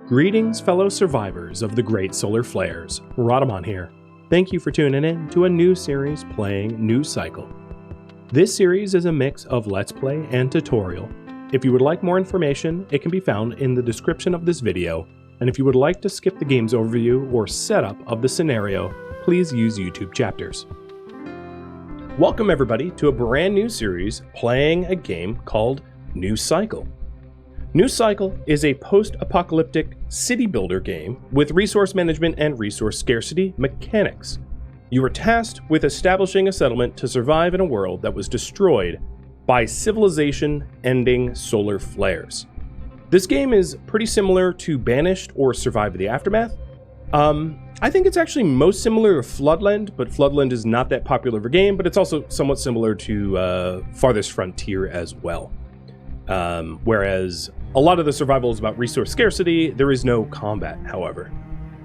Greetings, fellow survivors of the great solar flares. Rhadamant here. Thank you for tuning in to a new series playing New Cycle. This series is a mix of Let's Play and tutorial. If you would like more information, it can be found in the description of this video, and if you would like to skip the game's overview or setup of the scenario, please use YouTube chapters. Welcome everybody to a brand new series playing a game called New Cycle. New Cycle is a post-apocalyptic city builder game with resource management and resource scarcity mechanics. You are tasked with establishing a settlement to survive in a world that was destroyed by civilization-ending solar flares. This game is pretty similar to Banished or Survive the Aftermath. I think it's actually most similar to Floodland, but Floodland is not that popular of a game, but it's also somewhat similar to Farthest Frontier as well. Whereas a lot of the survival is about resource scarcity, there is no combat, however.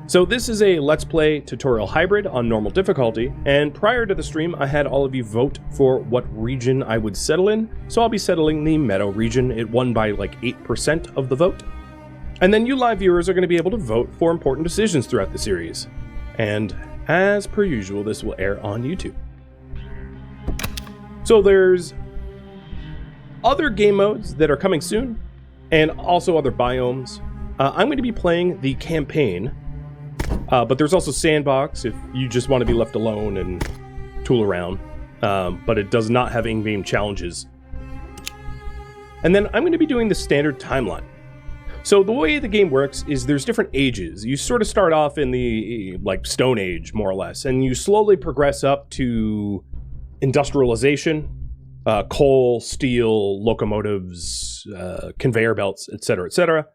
So this is a Let's Play tutorial hybrid on normal difficulty, and prior to the stream I had all of you vote for what region I would settle in, so I'll be settling the Meadow region. It won by like 8% of the vote. And then you live viewers are going to be able to vote for important decisions throughout the series. And as per usual, this will air on YouTube. So there's other game modes that are coming soon, and also other biomes. I'm going to be playing the campaign, but there's also Sandbox if you just want to be left alone and tool around, but it does not have in-game challenges. And then I'm going to be doing the standard timeline. So the way the game works is there's different ages. You sort of start off in the Stone Age, more or less, and you slowly progress up to industrialization, coal, steel, locomotives, conveyor belts, etc., etc.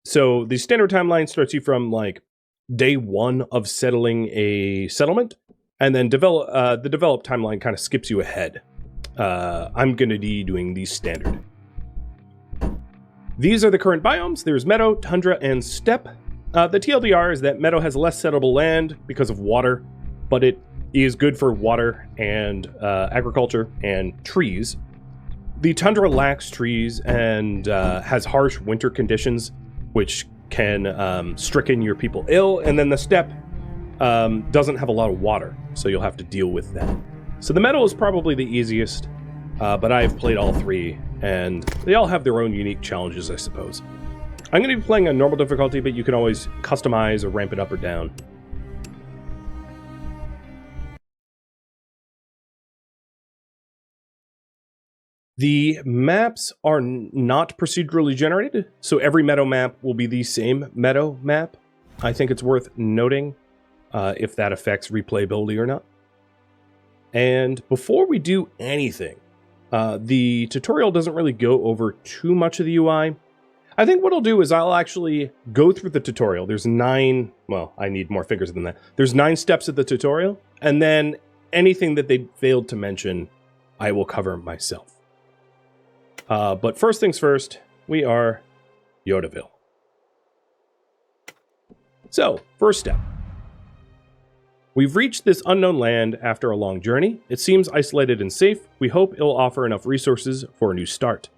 So the standard timeline starts you from day one of settling a settlement, and then the developed timeline kind of skips you ahead. I'm going to be doing the standard. These are the current biomes. There's Meadow, Tundra, and Steppe. The TLDR is that Meadow has less settleable land because of water, but it is good for water and agriculture and trees. The Tundra lacks trees and has harsh winter conditions, which can stricken your people ill. And then the Steppe doesn't have a lot of water, so you'll have to deal with that. So the Meadow is probably the easiest, but I've played all three, and they all have their own unique challenges, I suppose. I'm going to be playing on normal difficulty, but you can always customize or ramp it up or down. The maps are not procedurally generated, so every Meadow map will be the same Meadow map. I think it's worth noting if that affects replayability or not. And before we do anything, the tutorial doesn't really go over too much of the UI. I think what I'll do is I'll actually go through the tutorial. There's 9, well, I need more figures than that. There's 9 steps of the tutorial, and then anything that they failed to mention, I will cover myself. But first things first, we are Yodaville. So, first step. We've reached this unknown land after a long journey. It seems isolated and safe. We hope it'll offer enough resources for a new start.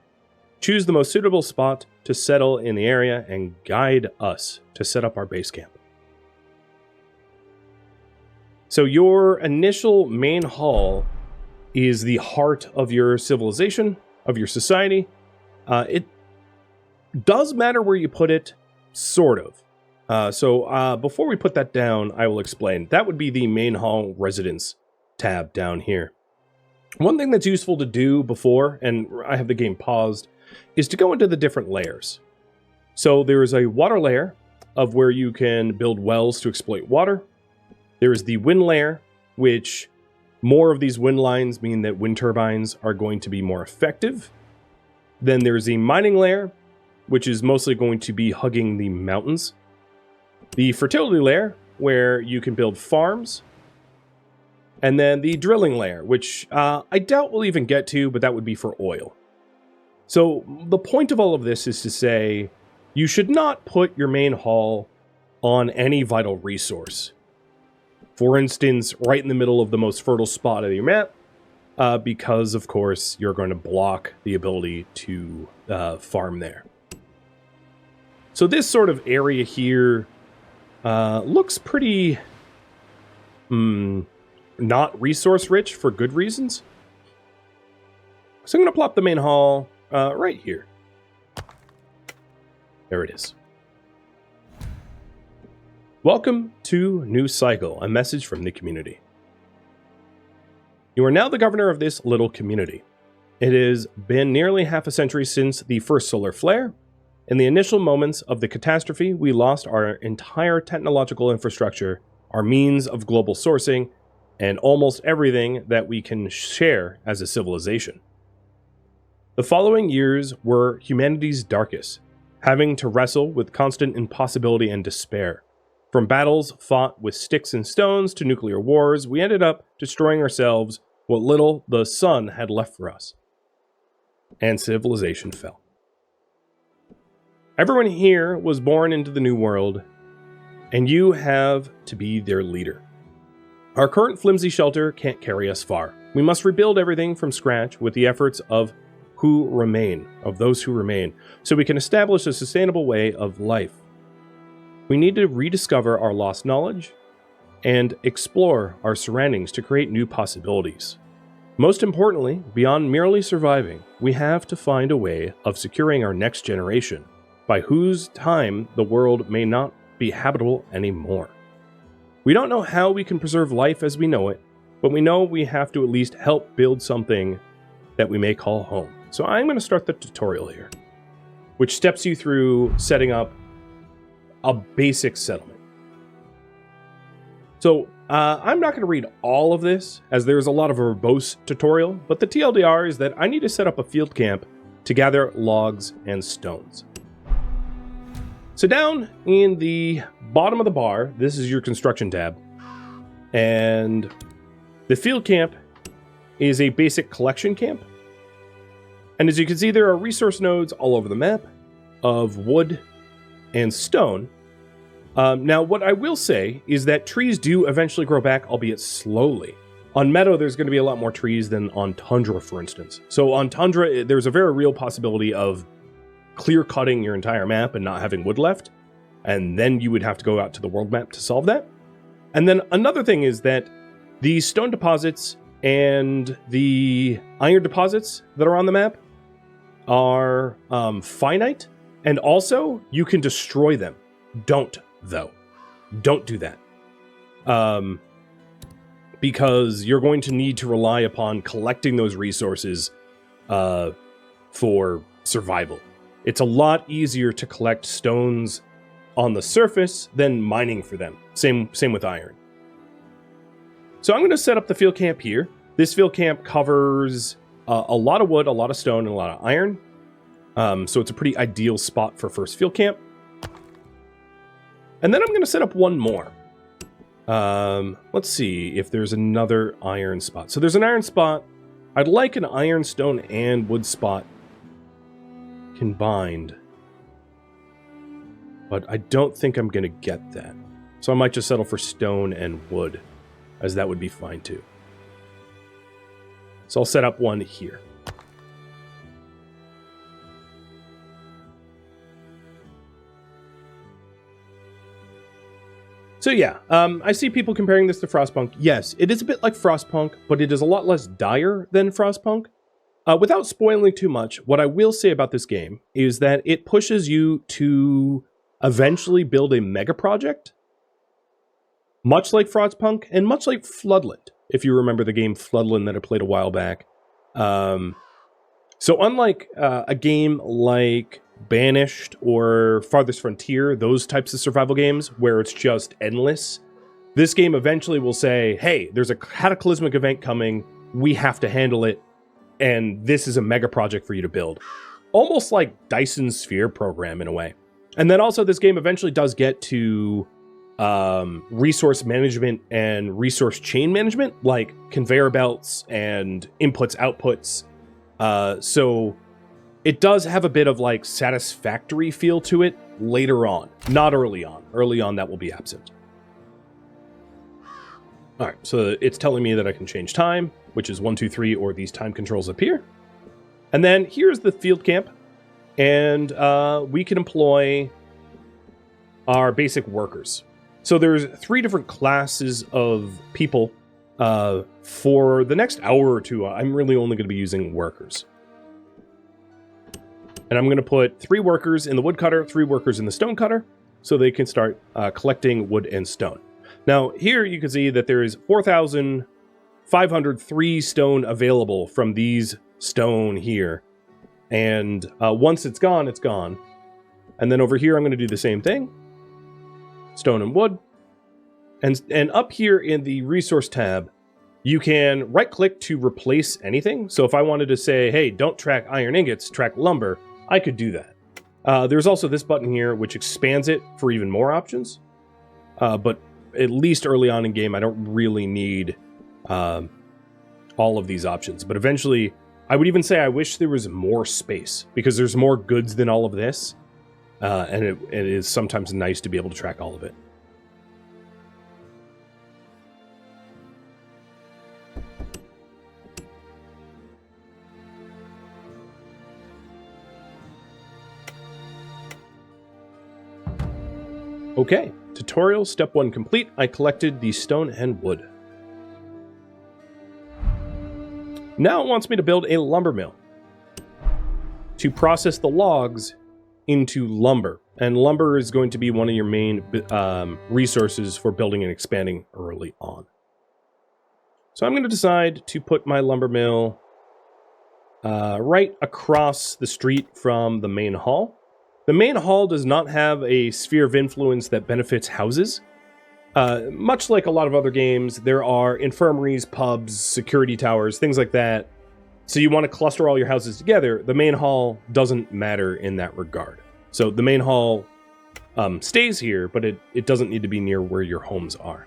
Choose the most suitable spot to settle in the area and guide us to set up our base camp. So your initial main hall is the heart of your civilization, of your society. It does matter where you put it, sort of. So before we put that down, I will explain. That would be the main hall residence tab down here. One thing that's useful to do before, and I have the game paused, is to go into the different layers. So there is a water layer of where you can build wells to exploit water. There is the wind layer, which more of these wind lines mean that wind turbines are going to be more effective. Then there's a mining layer, which is mostly going to be hugging the mountains. The fertility layer, where you can build farms. And then the drilling layer, which I doubt we'll even get to, but that would be for oil. So the point of all of this is to say, you should not put your main hall on any vital resource. For instance, right in the middle of the most fertile spot of your map, because, of course, you're going to block the ability to farm there. So this sort of area here looks pretty not resource rich for good reasons. So I'm going to plop the main hall right here. There it is. Welcome to New Cycle, a message from the community. You are now the governor of this little community. It has been nearly half a century since the first solar flare. In the initial moments of the catastrophe, we lost our entire technological infrastructure, our means of global sourcing, and almost everything that we can share as a civilization. The following years were humanity's darkest, having to wrestle with constant impossibility and despair. From battles fought with sticks and stones to nuclear wars, we ended up destroying ourselves, what little the sun had left for us. And civilization fell. Everyone here was born into the new world, and you have to be their leader. Our current flimsy shelter can't carry us far. We must rebuild everything from scratch with the efforts of those who remain, so we can establish a sustainable way of life. We need to rediscover our lost knowledge and explore our surroundings to create new possibilities. Most importantly, beyond merely surviving, we have to find a way of securing our next generation, by whose time the world may not be habitable anymore. We don't know how we can preserve life as we know it, but we know we have to at least help build something that we may call home. So I'm going to start the tutorial here, which steps you through setting up a basic settlement. So I'm not going to read all of this, as there's a lot of verbose tutorial, but the TLDR is that I need to set up a field camp to gather logs and stones. So down in the bottom of the bar, this is your construction tab, and the field camp is a basic collection camp. And as you can see, there are resource nodes all over the map of wood and stone. Now, what I will say is that trees do eventually grow back, albeit slowly. On Meadow, there's going to be a lot more trees than on Tundra, for instance. So on Tundra, there's a very real possibility of clear-cutting your entire map and not having wood left. And then you would have to go out to the world map to solve that. And then another thing is that the stone deposits and the iron deposits that are on the map are finite, and also you can destroy them. Don't do that, because you're going to need to rely upon collecting those resources for survival. It's a lot easier to collect stones on the surface than mining for them. Same with iron. So I'm going to set up the field camp here. This field camp covers a lot of wood, a lot of stone, and a lot of iron. So it's a pretty ideal spot for first field camp. And then I'm going to set up one more. Let's see if there's another iron spot. So there's an iron spot. I'd like an iron, stone, and wood spot combined. But I don't think I'm going to get that. So I might just settle for stone and wood, as that would be fine too. So I'll set up one here. So yeah, I see people comparing this to Frostpunk. Yes, it is a bit like Frostpunk, but it is a lot less dire than Frostpunk. Without spoiling too much, what I will say about this game is that it pushes you to eventually build a mega project, much like Frostpunk and much like Floodland, if you remember the game Floodland that I played a while back. So unlike a game like Banished or Farthest Frontier, those types of survival games where it's just endless, this game eventually will say, hey, there's a cataclysmic event coming, we have to handle it, and this is a mega project for you to build. Almost like Dyson's Sphere program in a way. And then also this game eventually does get to resource management and resource chain management, like conveyor belts and inputs, outputs. So it does have a bit of like satisfactory feel to it later on, not early on. Early on, that will be absent. All right, so it's telling me that I can change time, which is 1, 2, 3, or these time controls appear. And then here's the field camp, and we can employ are basic workers. So there's 3 different classes of people. For the next hour or 2, I'm really only going to be using workers. And I'm going to put 3 workers in the woodcutter, 3 workers in the stonecutter, so they can start collecting wood and stone. Now, here you can see that there is 4,503 stone available from these stone here. And once it's gone, it's gone. And then over here, I'm going to do the same thing. Stone and wood. And up here in the resource tab, you can right-click to replace anything. So if I wanted to say, hey, don't track iron ingots, track lumber, I could do that. There's also this button here, which expands it for even more options. But at least early on in game, I don't really need all of these options. But eventually, I would even say I wish there was more space, because there's more goods than all of this. And it is sometimes nice to be able to track all of it. Okay, tutorial step 1 complete. I collected the stone and wood. Now it wants me to build a lumber mill to process the logs into lumber. And lumber is going to be one of your main resources for building and expanding early on. So I'm going to decide to put my lumber mill right across the street from the main hall. The main hall does not have a sphere of influence that benefits houses. Much like a lot of other games, there are infirmaries, pubs, security towers, things like that. So you want to cluster all your houses together. The main hall doesn't matter in that regard. So the main hall stays here, but it doesn't need to be near where your homes are.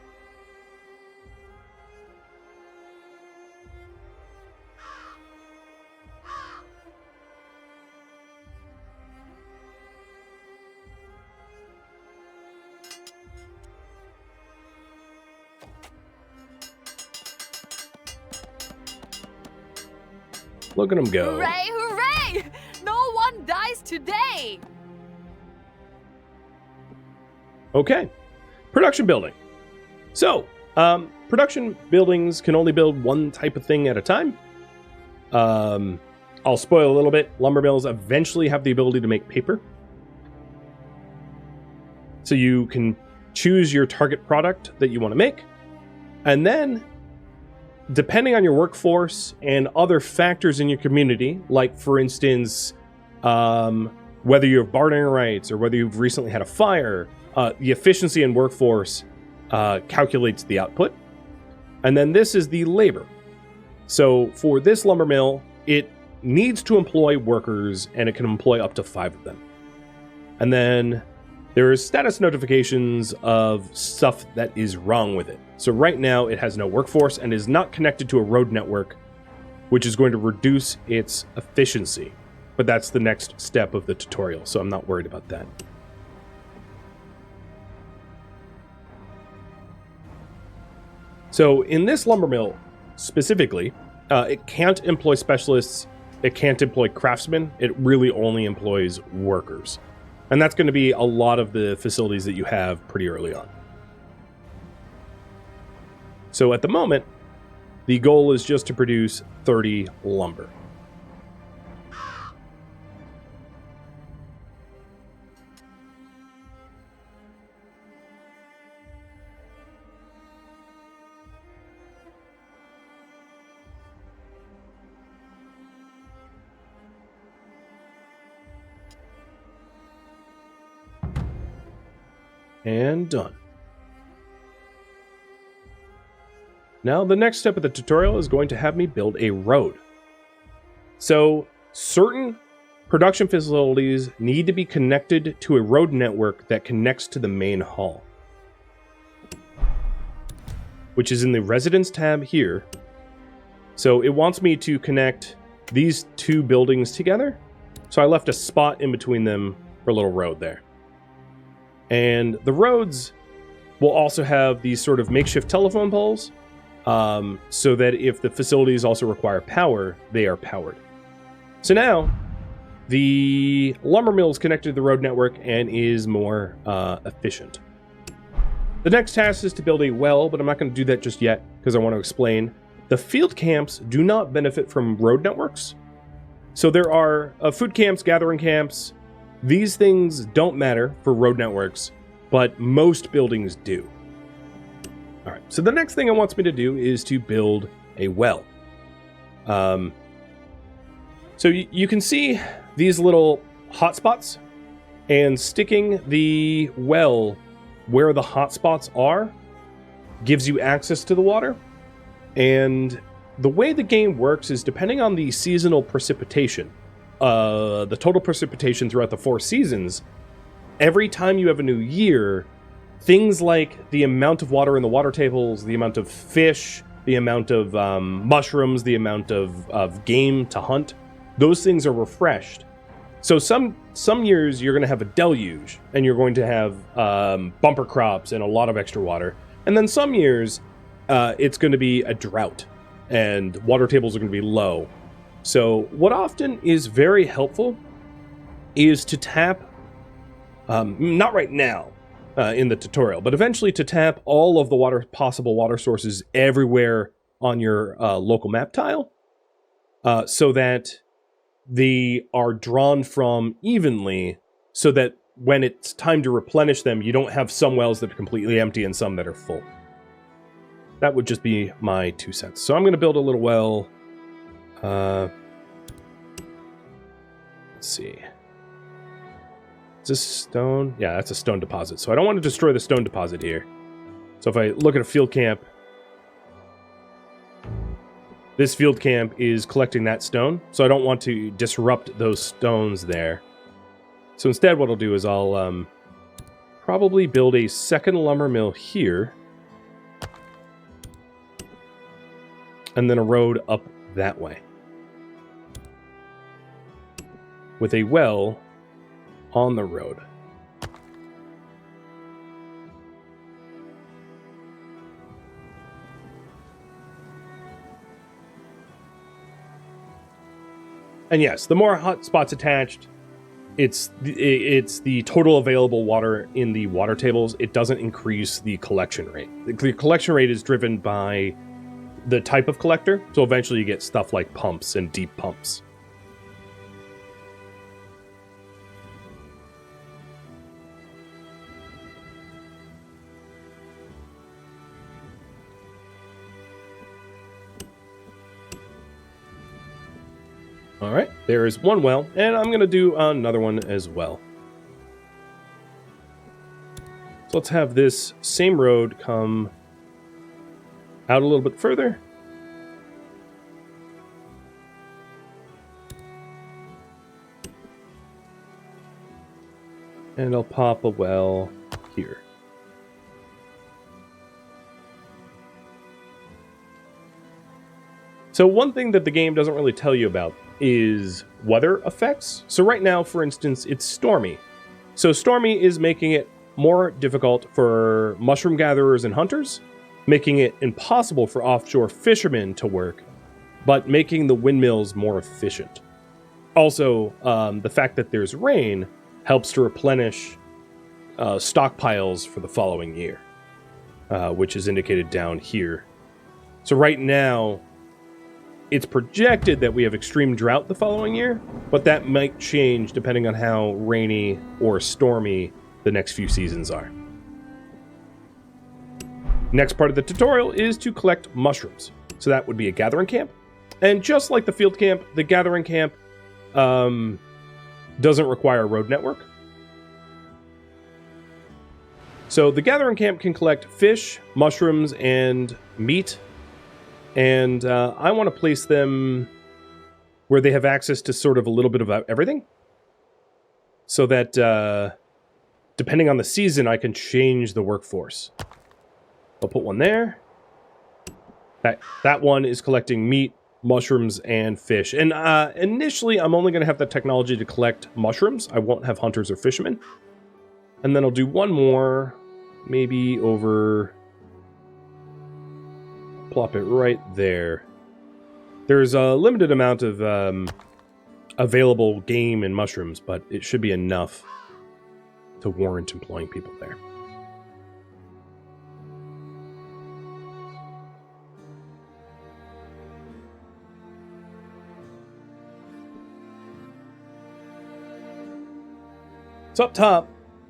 Look at them go. Hooray, hooray! No one dies today! Okay. Production building. So, production buildings can only build one type of thing at a time. I'll spoil a little bit. Lumber mills eventually have the ability to make paper. So you can choose your target product that you want to make. And then, depending on your workforce and other factors in your community, like, for instance, whether you have bartering rights or whether you've recently had a fire, the efficiency in workforce calculates the output. And then this is the labor. So for this lumber mill, it needs to employ workers, and it can employ up to 5 of them. And then there is status notifications of stuff that is wrong with it. So right now it has no workforce and is not connected to a road network, which is going to reduce its efficiency. But that's the next step of the tutorial, so I'm not worried about that. So in this lumber mill specifically, it can't employ specialists, it can't employ craftsmen, it really only employs workers. And that's going to be a lot of the facilities that you have pretty early on. So at the moment, the goal is just to produce 30 lumber. And done. Now the next step of the tutorial is going to have me build a road. So certain production facilities need to be connected to a road network that connects to the main hall, which is in the residence tab here. So it wants me to connect these 2 buildings together. So I left a spot in between them for a little road there. And the roads will also have these sort of makeshift telephone poles, so that if the facilities also require power, they are powered. So now, the lumber mill is connected to the road network and is more efficient. The next task is to build a well, but I'm not going to do that just yet because I want to explain. The field camps do not benefit from road networks. So there are food camps, gathering camps. These things don't matter for road networks, but most buildings do. All right, so the next thing it wants me to do is to build a well. So you can see these little hotspots, and sticking the well where the hotspots are gives you access to the water. And the way the game works is depending on the seasonal precipitation, the total precipitation throughout the 4 seasons, every time you have a new year, things like the amount of water in the water tables, the amount of fish, the amount of mushrooms, the amount of game to hunt, those things are refreshed. So some years you're going to have a deluge, and you're going to have bumper crops and a lot of extra water. And then some years it's going to be a drought, and water tables are going to be low. So what often is very helpful is to tap, not right now in the tutorial, but eventually to tap all of the possible water sources everywhere on your local map tile, so that they are drawn from evenly, so that when it's time to replenish them, you don't have some wells that are completely empty and some that are full. That would just be my 2 cents. So I'm going to build a little well. Let's see. Is this stone? Yeah, that's a stone deposit. So I don't want to destroy the stone deposit here. So if I look at a field camp, this field camp is collecting that stone. So I don't want to disrupt those stones there. So instead what I'll do is I'll probably build a second lumber mill here. And then a road up that way. With a well on the road. And yes, the more hotspots attached, it's the total available water in the water tables. It doesn't increase the collection rate. The collection rate is driven by the type of collector, so eventually you get stuff like pumps and deep pumps. All right, there is one well, and I'm going to do another one as well. So let's have this same road come out a little bit further. And I'll pop a well here. So one thing that the game doesn't really tell you about is weather effects. So right now, for instance, it's stormy. So stormy is making it more difficult for mushroom gatherers and hunters, making it impossible for offshore fishermen to work, but making the windmills more efficient. Also, the fact that there's rain helps to replenish stockpiles for the following year, which is indicated down here. So right now, it's projected that we have extreme drought the following year, but that might change depending on how rainy or stormy the next few seasons are. Next part of the tutorial is to collect mushrooms. So that would be a gathering camp. And just like the field camp, the gathering camp doesn't require a road network. So the gathering camp can collect fish, mushrooms, and meat. And I want to place them where they have access to sort of a little bit of everything. So that depending on the season, I can change the workforce. I'll put one there. That one is collecting meat, mushrooms, and fish. And initially, I'm only going to have the technology to collect mushrooms. I won't have hunters or fishermen. And then I'll do one more, maybe over... Plop it right there. There's a limited amount of available game and mushrooms, but it should be enough to warrant employing people there. So up top,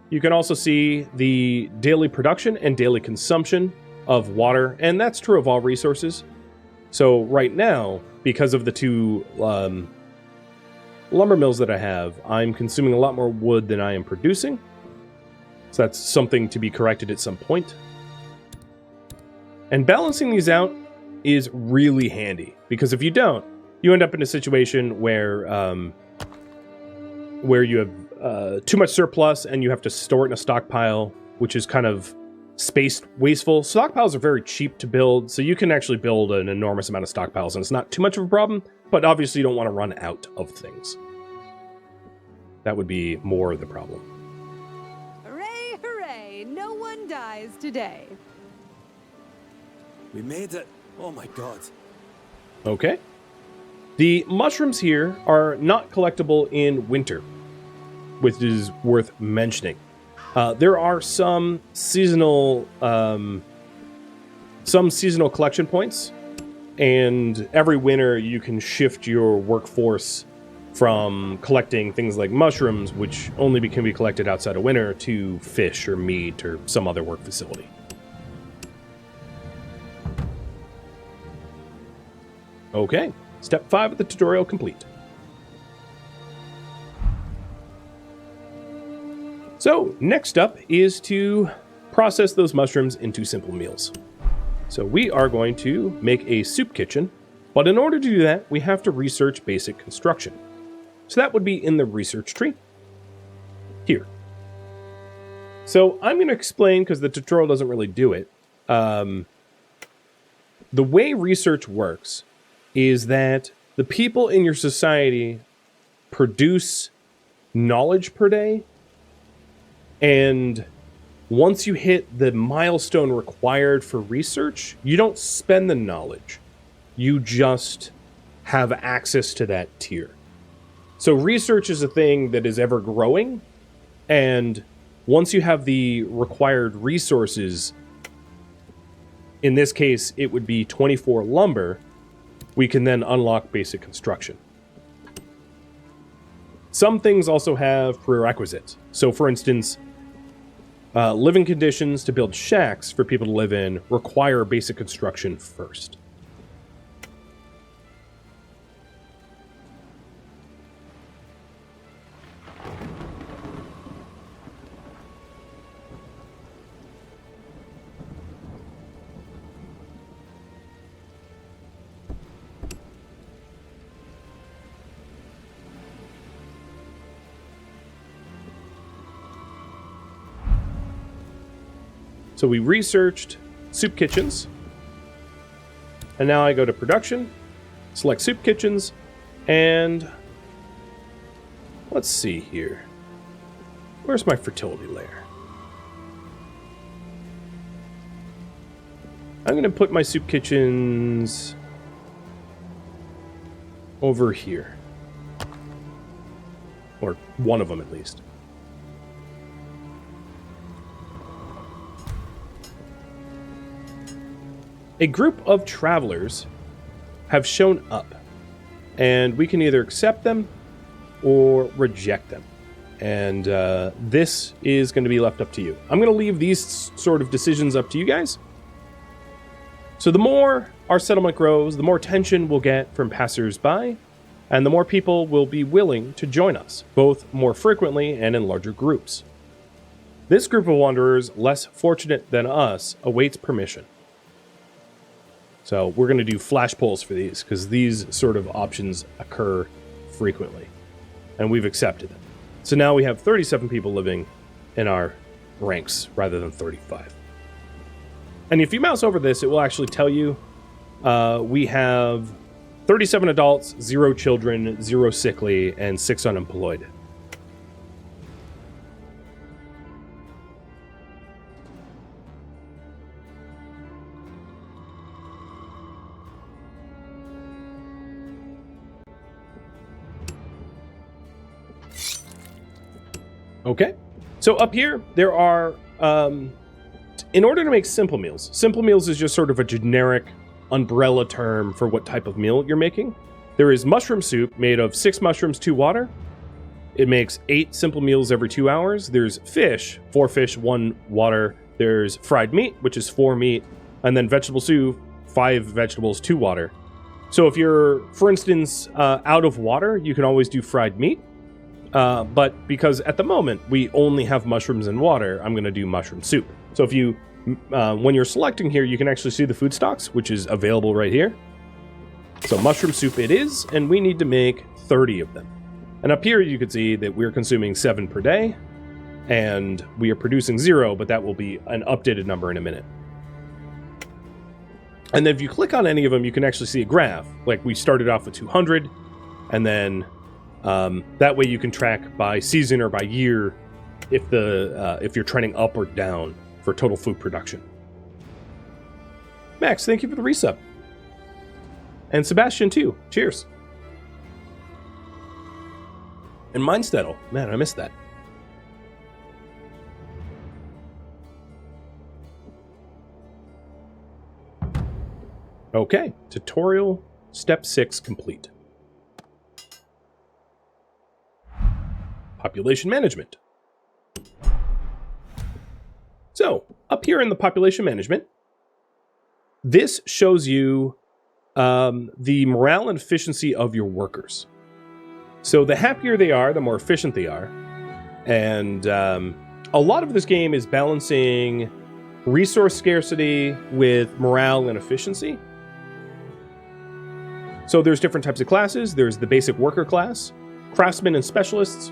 you can also see the daily production and daily consumption of water, and that's true of all resources. So right now, because of the two lumber mills that I have, I'm consuming a lot more wood than I am producing. So that's something to be corrected at some point. And balancing these out is really handy, because if you don't, you end up in a situation where you have too much surplus and you have to store it in a stockpile, which is kind of space wasteful. Stockpiles are very cheap to build, so you can actually build an enormous amount of stockpiles, and it's not too much of a problem, but obviously you don't want to run out of things. That would be more the problem. Hooray, hooray! No one dies today. We made it. Oh my god. Okay. The mushrooms here are not collectible in winter, which is worth mentioning. There are some seasonal collection points, and every winter you can shift your workforce from collecting things like mushrooms, which only can be collected outside of winter, to fish or meat or some other work facility. Okay, step 5 of the tutorial complete. So, next up is to process those mushrooms into simple meals. So we are going to make a soup kitchen, but in order to do that, we have to research basic construction. So that would be in the research tree, here. So I'm going to explain, because the tutorial doesn't really do it. The way research works is that the people in your society produce knowledge per day, and once you hit the milestone required for research, you don't spend the knowledge. You just have access to that tier. So research is a thing that is ever growing, and once you have the required resources, in this case, it would be 24 lumber, we can then unlock basic construction. Some things also have prerequisites. So for instance, living conditions to build shacks for people to live in require basic construction first. So we researched soup kitchens, and now I go to production, select soup kitchens, and let's see here. Where's my fertility layer? I'm going to put my soup kitchens over here. Or one of them at least. A group of travelers have shown up, and we can either accept them or reject them. And this is going to be left up to you. I'm going to leave these sort of decisions up to you guys. So the more our settlement grows, the more attention we'll get from passers-by, and the more people will be willing to join us, both more frequently and in larger groups. This group of wanderers, less fortunate than us, awaits permission. So we're going to do flash polls for these, because these sort of options occur frequently, and we've accepted them. So now we have 37 people living in our ranks rather than 35. And if you mouse over this, it will actually tell you we have 37 adults, 0 children, 0 sickly, and 6 unemployed. Okay. So up here, there are, in order to make simple meals is just sort of a generic umbrella term for what type of meal you're making. There is mushroom soup made of 6 mushrooms, 2 water. It makes 8 simple meals every 2 hours. There's fish, 4 fish, 1 water. There's fried meat, which is 4 meat. And then vegetable soup, 5 vegetables, 2 water. So if you're, for instance, out of water, you can always do fried meat. But because at the moment we only have mushrooms and water, I'm going to do mushroom soup. So if you, when you're selecting here, you can actually see the food stocks, which is available right here. So mushroom soup it is, and we need to make 30 of them. And up here you can see that we're consuming 7 per day, and we are producing 0, but that will be an updated number in a minute. And then if you click on any of them, you can actually see a graph. Like we started off with 200, and then that way you can track by season or by year if you're trending up or down for total food production. Max, thank you for the resub. And Sebastian too. Cheers. And Mindsteddle. Man, I missed that. Okay, tutorial step 6 complete. Population management. So, up here in the population management, this shows you the morale and efficiency of your workers. So the happier they are, the more efficient they are. And a lot of this game is balancing resource scarcity with morale and efficiency. So there's different types of classes. There's the basic worker class, craftsmen and specialists.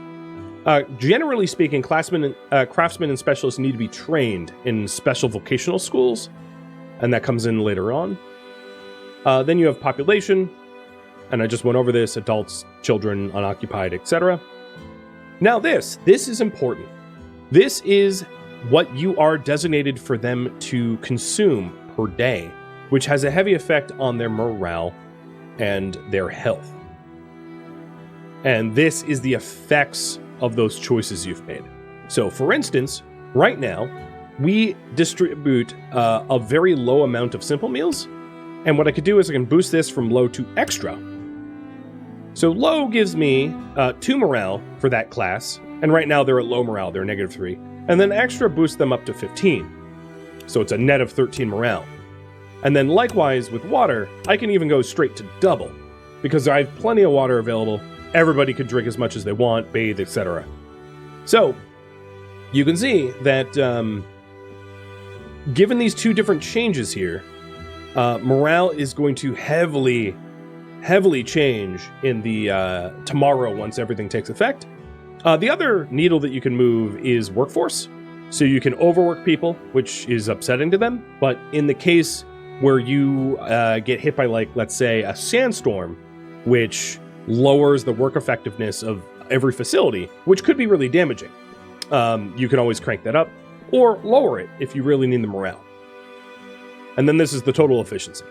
Generally speaking, craftsmen and specialists need to be trained in special vocational schools, and that comes in later on. Then you have population, and I just went over this, adults, children, unoccupied, etc. Now this is important. This is what you are designated for them to consume per day, which has a heavy effect on their morale and their health. And this is the effects of those choices you've made. So for instance, right now, we distribute a very low amount of simple meals. And what I could do is I can boost this from low to extra. So low gives me 2 morale for that class. And right now they're at low morale, they're -3. And then extra boosts them up to 15. So it's a net of 13 morale. And then likewise with water, I can even go straight to double. Because I have plenty of water available. Everybody can drink as much as they want, bathe, etc. So you can see that given these 2 different changes here, morale is going to heavily change in the tomorrow once everything takes effect. The other needle that you can move is workforce. So you can overwork people, which is upsetting to them. But in the case where you get hit by, like, let's say, a sandstorm, which lowers the work effectiveness of every facility, which could be really damaging, you can always crank that up or lower it if you really need the morale. And then this is the total efficiency.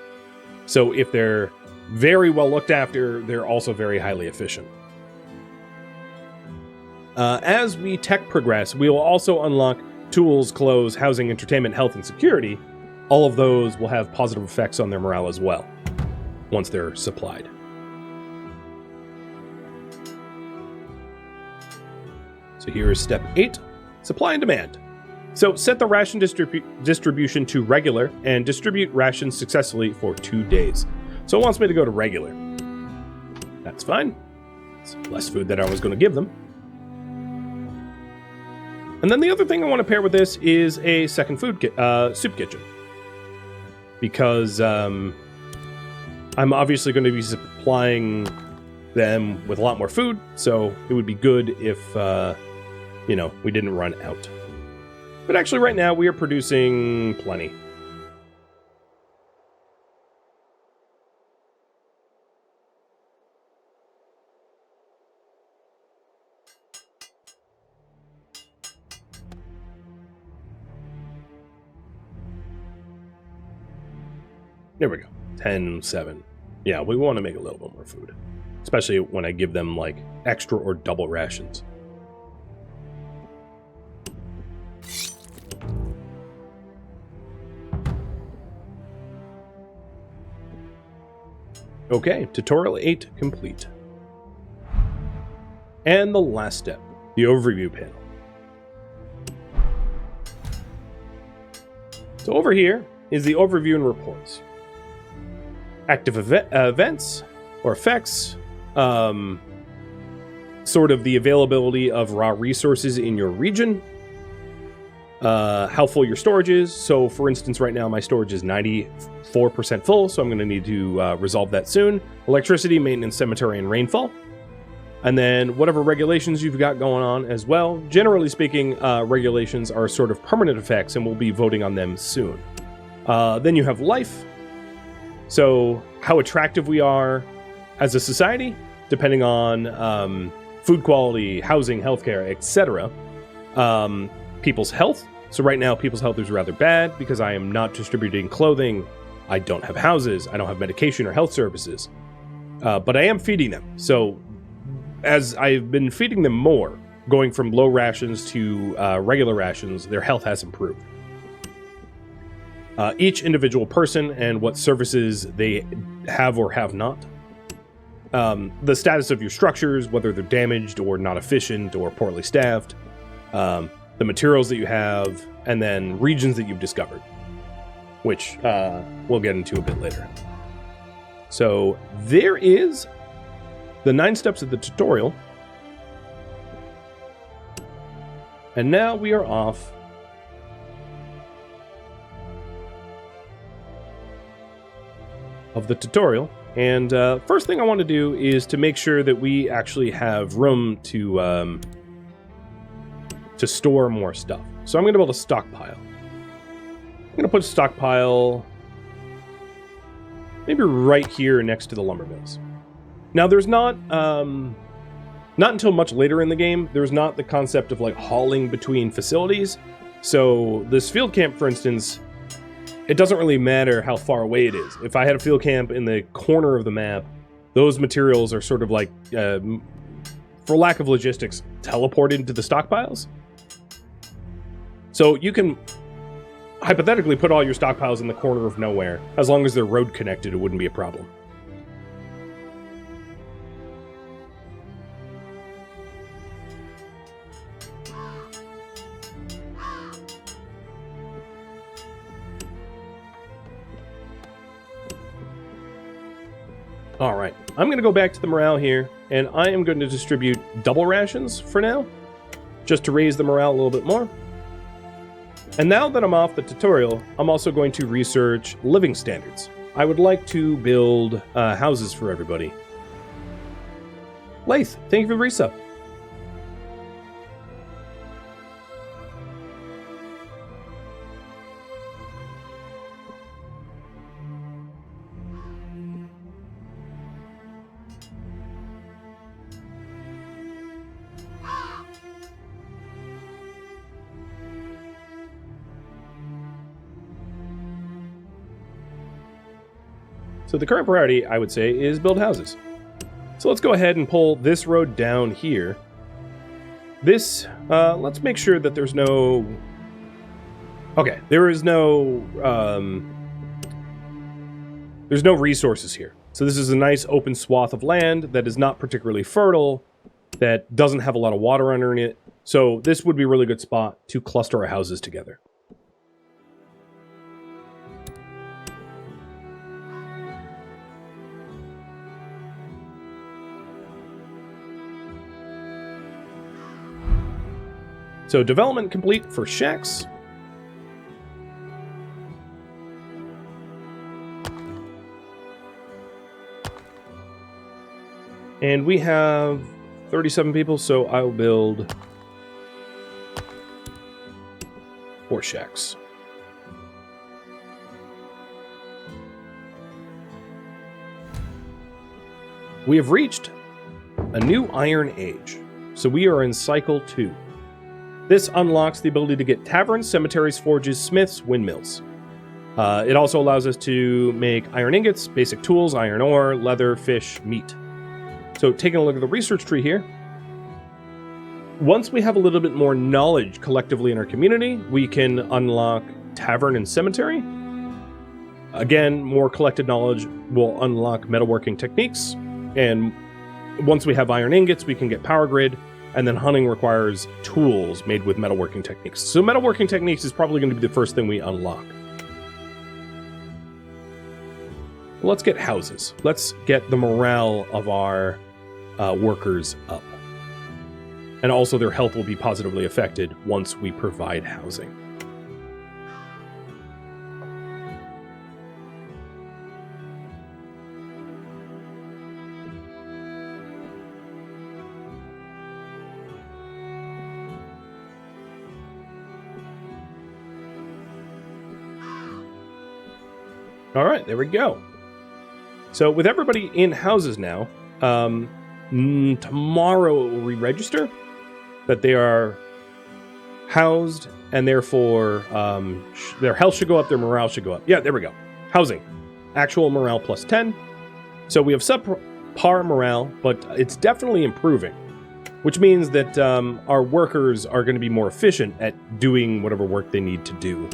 So if they're very well looked after, they're also very highly efficient. As we tech progress, we will also unlock tools, clothes, housing, entertainment, health, and security. All of those will have positive effects on their morale as well, once they're supplied. So here is step 8, supply and demand. So set the ration distribution to regular and distribute rations successfully for 2 days. So it wants me to go to regular. That's fine. It's less food than I was going to give them. And then the other thing I want to pair with this is a second soup kitchen. Because I'm obviously going to be supplying them with a lot more food, so it would be good if, we didn't run out. But actually right now we are producing plenty. There we go. 10, 7. Yeah, we want to make a little bit more food. Especially when I give them, like, extra or double rations. Okay, tutorial 8 complete. And the last step, the overview panel. So over here is the overview and reports. Active events or effects, sort of the availability of raw resources in your region, how full your storage is. So for instance, right now my storage is 94% full, so I'm going to need to resolve that soon. Electricity, maintenance, cemetery, and rainfall. And then whatever regulations you've got going on as well. Generally speaking, regulations are sort of permanent effects, and we'll be voting on them soon. Then you have life. So how attractive we are as a society, depending on food quality, housing, healthcare, etc. People's health. So right now, people's health is rather bad because I am not distributing clothing. I don't have houses. I don't have medication or health services. But I am feeding them. So as I've been feeding them more, going from low rations to regular rations, their health has improved. Each individual person and what services they have or have not. The status of your structures, whether they're damaged or not efficient or poorly staffed. The materials that you have, and then regions that you've discovered, which we'll get into a bit later. So there is the 9 steps of the tutorial. And now we are off of the tutorial. And first thing I want to do is to make sure that we actually have room to store more stuff. So I'm going to build a stockpile. I'm going to put a stockpile maybe right here next to the lumber mills. Now there's not until much later in the game, there's not the concept of like hauling between facilities. So this field camp, for instance, it doesn't really matter how far away it is. If I had a field camp in the corner of the map, those materials are sort of like, for lack of logistics, teleported into the stockpiles. So you can hypothetically put all your stockpiles in the corner of nowhere. As long as they're road connected, it wouldn't be a problem. All right, I'm going to go back to the morale here, and I am going to distribute double rations for now, just to raise the morale a little bit more. And now that I'm off the tutorial, I'm also going to research living standards. I would like to build houses for everybody. Lath, thank you for the resub. So the current priority, I would say, is build houses. So let's go ahead and pull this road down here. This, let's make sure that there's no... Okay, there's no resources here. So this is a nice open swath of land that is not particularly fertile, that doesn't have a lot of water under it. So this would be a really good spot to cluster our houses together. So development complete for shacks. And we have 37 people, so I'll build 4 shacks. We have reached a new Iron Age, so we are in Cycle 2. This unlocks the ability to get taverns, cemeteries, forges, smiths, windmills. It also allows us to make iron ingots, basic tools, iron ore, leather, fish, meat. So taking a look at the research tree here, once we have a little bit more knowledge collectively in our community, we can unlock tavern and cemetery. Again, more collected knowledge will unlock metalworking techniques, and once we have iron ingots, we can get power grid, and then hunting requires tools made with metalworking techniques. So metalworking techniques is probably going to be the first thing we unlock. Let's get houses. Let's get the morale of our workers up. And also their health will be positively affected once we provide housing. All right, there we go. So with everybody in houses now, tomorrow it will re-register that they are housed, and therefore their health should go up, their morale should go up. Yeah, there we go. Housing. Actual morale plus 10. So we have subpar morale, but it's definitely improving, which means that our workers are going to be more efficient at doing whatever work they need to do.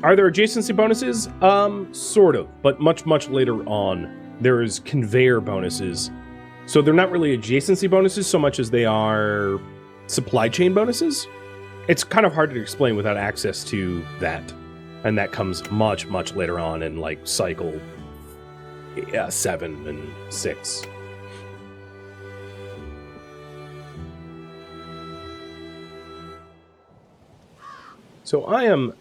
Are there adjacency bonuses? Sort of, but much later on. There's conveyor bonuses. So they're not really adjacency bonuses so much as they are supply chain bonuses. It's kind of hard to explain without access to that. And that comes much later on in like cycle 7 and 6. So I am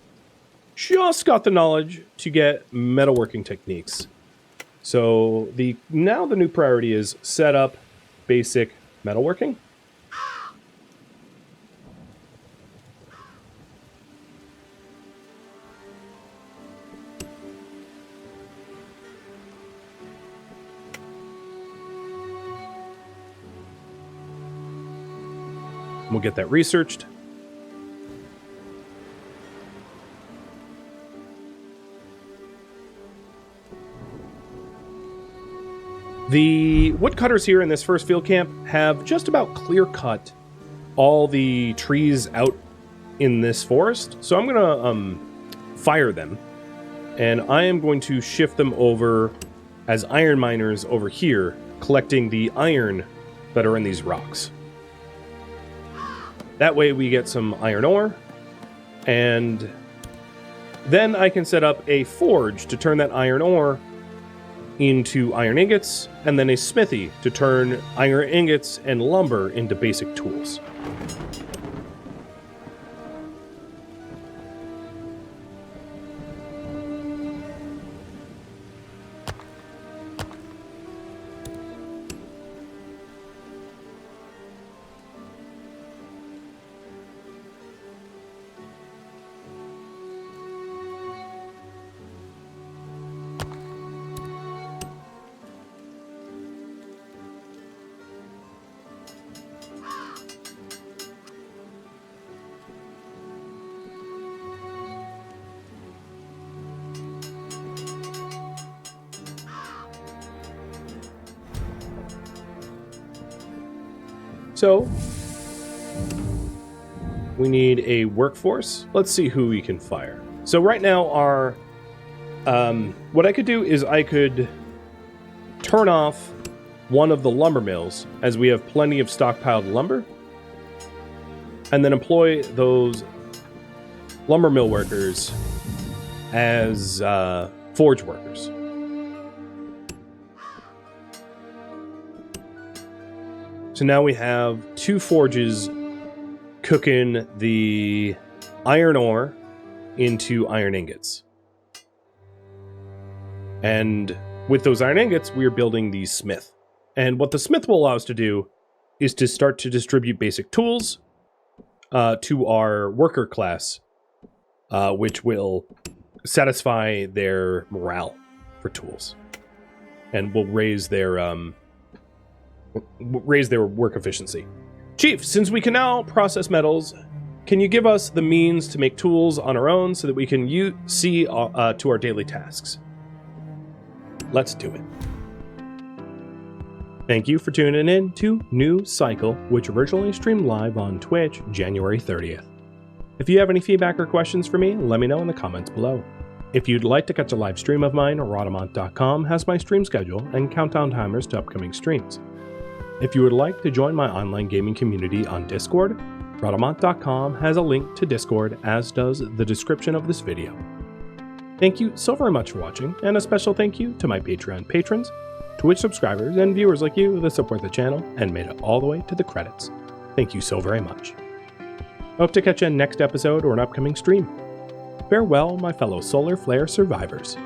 just got the knowledge to get metalworking techniques. So now the new priority is set up basic metalworking. We'll get that researched. The woodcutters here in this first field camp have just about clear-cut all the trees out in this forest. So I'm going to fire them, and I am going to shift them over as iron miners over here, collecting the iron that are in these rocks. That way we get some iron ore, and then I can set up a forge to turn that iron ore into iron ingots, and then a smithy to turn iron ingots and lumber into basic tools. So, we need a workforce. Let's see who we can fire. So right now our, what I could do is I could turn off one of the lumber mills, as we have plenty of stockpiled lumber, and then employ those lumber mill workers as forge workers. So now we have 2 forges cooking the iron ore into iron ingots. And with those iron ingots, we are building the smith. And what the smith will allow us to do is to start to distribute basic tools to our worker class, which will satisfy their morale for tools. And will raise their work efficiency. Chief, since we can now process metals, can you give us the means to make tools on our own so that we can see to our daily tasks? Let's do it. Thank you for tuning in to New Cycle, which originally streamed live on Twitch January 30th. If you have any feedback or questions for me, let me know in the comments below. If you'd like to catch a live stream of mine, Rhadamant.com has my stream schedule and countdown timers to upcoming streams. If you would like to join my online gaming community on Discord, Rhadamant.com has a link to Discord, as does the description of this video. Thank you so very much for watching, and a special thank you to my Patreon patrons, Twitch subscribers, and viewers like you that support the channel and made it all the way to the credits. Thank you so very much. Hope to catch you in next episode or an upcoming stream. Farewell, my fellow Solar Flare survivors.